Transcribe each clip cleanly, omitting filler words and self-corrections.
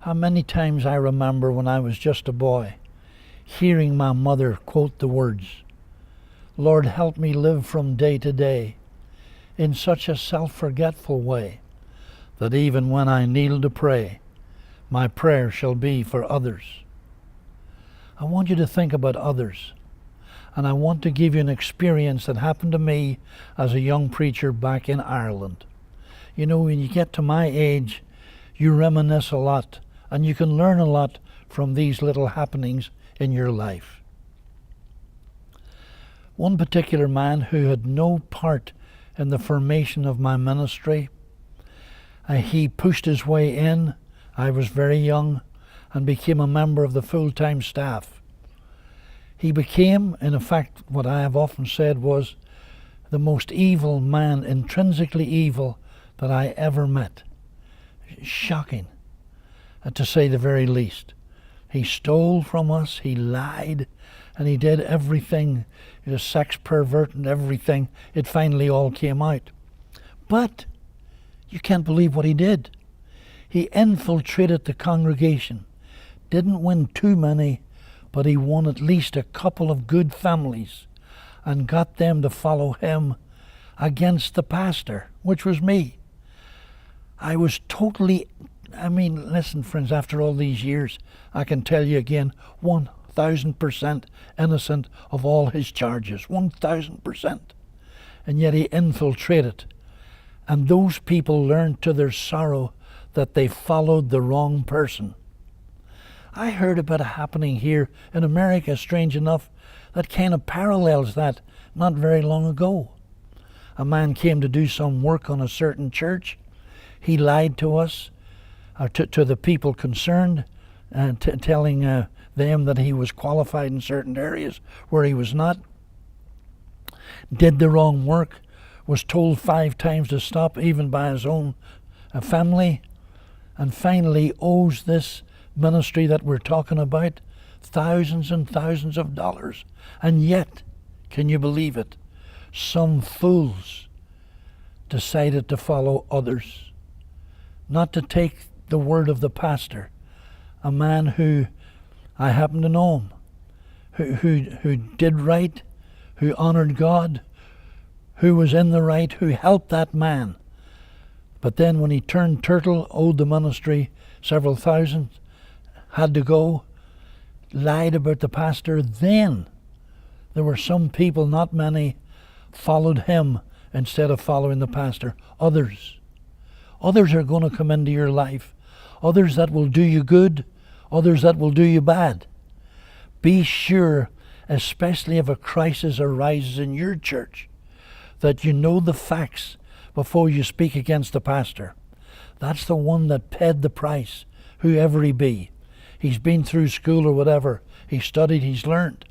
How many times I remember when I was just a boy, hearing my mother quote the words, "Lord, help me live from day to day in such a self-forgetful way that even when I kneel to pray, my prayer shall be for others." I want you to think about others. And I want to give you an experience that happened to me as a young preacher back in Ireland. You know, when you get to my age, you reminisce a lot, and you can learn a lot from these little happenings in your life. One particular man who had no part in the formation of my ministry, he pushed his way in. I was very young and became a member of the full-time staff. He became, in fact, what I have often said was the most evil man, intrinsically evil, that I ever met. Shocking, to say the very least. He stole from us, he lied, and he did everything. He was a sex pervert and everything. It finally all came out. But you can't believe what he did. He infiltrated the congregation, didn't win too many, but he won at least a couple of good families and got them to follow him against the pastor, which was me. I was totally, listen friends, after all these years, I can tell you again, 1,000% innocent of all his charges, 1,000%. And yet he infiltrated. And those people learned to their sorrow that they followed the wrong person. I heard about a happening here in America, strange enough, that kind of parallels that not very long ago. A man came to do some work on a certain church. He lied to us, to the people concerned, telling them that he was qualified in certain areas where he was not. Did the wrong work, was told 5 times to stop, even by his own family, and finally owes this ministry that we're talking about thousands and thousands of dollars. And yet, can you believe it, some fools decided to follow others, not to take the word of the pastor, a man who I happen to know him, who did right, who honored God, who was in the right, who helped that man. But then when he turned turtle, owed the ministry several thousand, had to go, lied about the pastor, then there were some people, not many, followed him instead of following the pastor. Others are going to come into your life. Others that will do you good, others that will do you bad. Be sure, especially if a crisis arises in your church, that you know the facts before you speak against the pastor. That's the one that paid the price, whoever he be. He's been through school or whatever. He's studied, he's learned.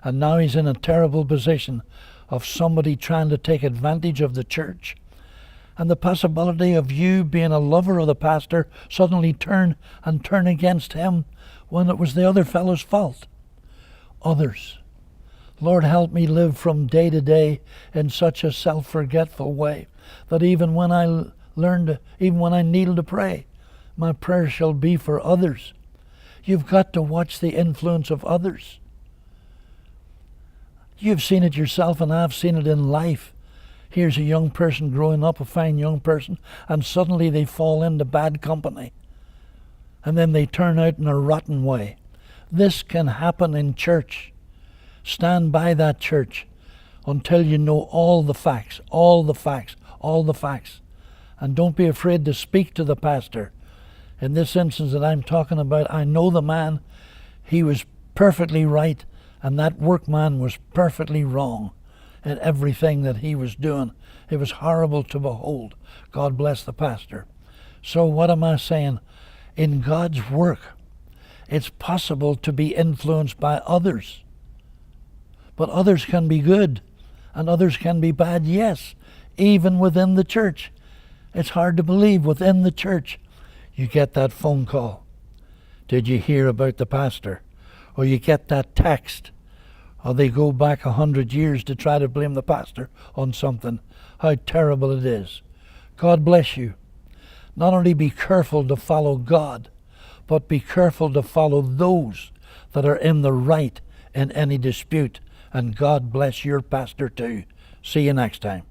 And now he's in a terrible position of somebody trying to take advantage of the church. And the possibility of you being a lover of the pastor suddenly turn against him when it was the other fellow's fault. Others. Lord, help me live from day to day in such a self-forgetful way that even when I kneel to pray, my prayer shall be for others. You've got to watch the influence of others. You've seen it yourself, and I've seen it in life. Here's a young person growing up, a fine young person, and suddenly they fall into bad company. And then they turn out in a rotten way. This can happen in church. Stand by that church until you know all the facts, all the facts, all the facts. And don't be afraid to speak to the pastor. In this instance that I'm talking about, I know the man. He was perfectly right, and that workman was perfectly wrong in everything that he was doing. It was horrible to behold. God bless the pastor. So what am I saying? In God's work, it's possible to be influenced by others. But others can be good, and others can be bad, yes, even within the church. It's hard to believe, within the church, you get that phone call. Did you hear about the pastor? Or you get that text. Or they go back 100 years to try to blame the pastor on something. How terrible it is. God bless you. Not only be careful to follow God, but be careful to follow those that are in the right in any dispute. And God bless your pastor too. See you next time.